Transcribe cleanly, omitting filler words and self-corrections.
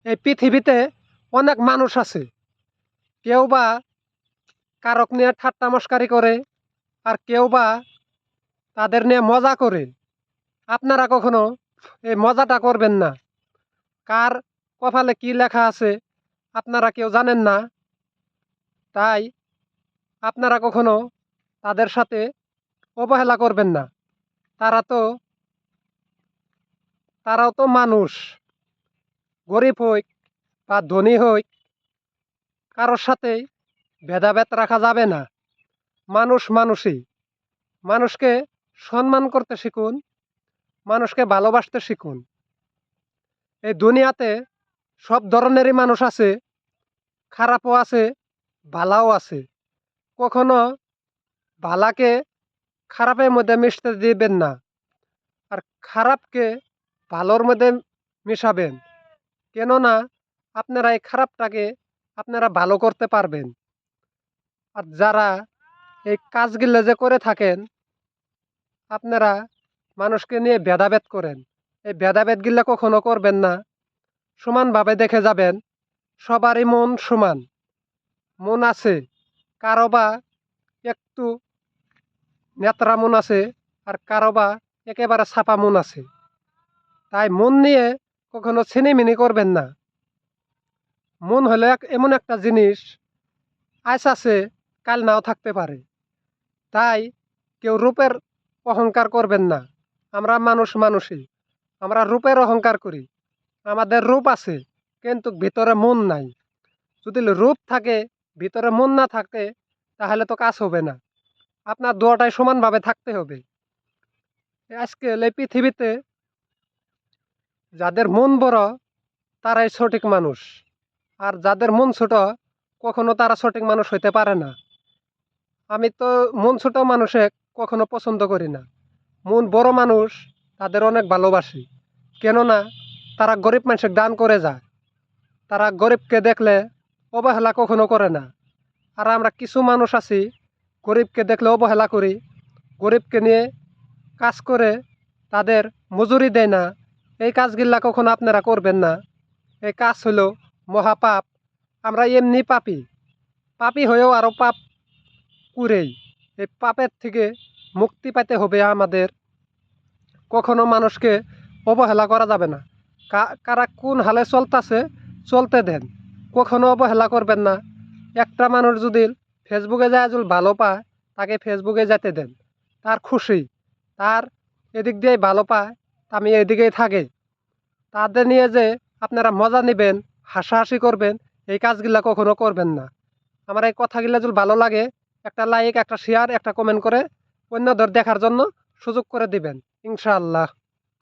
এই পৃথিবীতে অনেক মানুষ আছে, কেউ বা কারক নিয়ে ঠাট্টা মস্কারি করে, আর কেউ বা তাদের নিয়ে মজা করে। আপনারা কখনো এই মজাটা করবেন না। কার কপালে কি লেখা আছে আপনারা কেউ জানেন না, তাই আপনারা কখনো তাদের সাথে অবহেলা করবেন না। তারা তো তারাও তো মানুষ, গরিব হইক বা ধনী হইক, কারোর সাথেই ভেদাভেদ রাখা যাবে না। মানুষ মানুষই। মানুষকে সম্মান করতে শিখুন, মানুষকে ভালোবাসতে শিখুন। এই দুনিয়াতে সব ধরনেরই মানুষ আছে, খারাপও আছে, ভালাও আছে। কখনো ভালাকে খারাপের মধ্যে মিশতে দিবেন না, আর খারাপকে ভালোর মধ্যে মিশাবেন। কেননা আপনারা এই খারাপটাকে আপনারা ভালো করতে পারবেন। আর যারা এই কাজগুলো যে করে থাকেন, আপনারা মানুষকে নিয়ে ভেদাভেদ করেন, এই ভেদাভেদগুলো কখনো করবেন না। সমানভাবে দেখে যাবেন, সবারই মন সমান। মন আছে, কারো বা একটু নেত্রা মন আছে, আর কারো বা একেবারে ছাপা মন আছে। তাই মন নিয়ে কখনো ছিনিমিনি করবেন না। মন হলো এমন একটা জিনিস, আজ আছে কাল নাও থাকতে পারে। তাই কেউ রূপের অহংকার করবেন না। আমরা মানুষ মানুষই, আমরা রূপের অহংকার করি। আমাদের রূপ আছে, কিন্তু ভিতরে মন নাই। যদি রূপ থাকে, ভিতরে মন না থাকে, তাহলে তো কাজ হবে না। আপনার দুটাই সমানভাবে থাকতে হবে। আজকে এই পৃথিবীতে যাদের মন বড়, তারাই সঠিক মানুষ। আর যাদের মন ছোট, কখনো তারা সঠিক মানুষ হইতে পারে না। আমি তো মন ছোট মানুষে কখনো পছন্দ করি না। মন বড় মানুষ, তাদের অনেক ভালোবাসি। কেননা তারা গরিব মানুষকে দান করে যায়। তারা গরিবকে দেখলে অবহেলা কখনো করে না। আর আমরা কিছু মানুষ আছি, গরিবকে দেখলে অবহেলা করি, গরিবকে নিয়ে কাজ করে তাদের মজুরি দেয় না। এই কাজগুলা কখনো আপনারা করবেন না। এই কাজ হলো মহাপাপ। আমরা এমনি পাপী, পাপী হয়েও আরও পাপ করেই। এই পাপের থেকে মুক্তি পেতে হবে আমাদের। কখনো মানুষকে অবহেলা করা যাবে না। কারা কোন হালে চলতেছে, চলতে দেন, কখনো অবহেলা করবেন না। একটা মানুষ যদি ফেসবুকে যায় যদি ভালো পায়, তাকে ফেসবুকে যেতে দেন। তার খুশি, তার এদিক দিয়েই ভালো পায়, আমি এদিকেই থাকি। তাদের নিয়ে যে আপনারা মজা নেবেন, হাসাহাসি করবেন, এই কাজগুলা কখনো করবেন না। আমার এই কথাগুলা যদি ভালো লাগে, একটা লাইক, একটা শেয়ার, একটা কমেন্ট করে অন্যদের দেখার জন্য সুযোগ করে দিবেন, ইনশাআল্লাহ।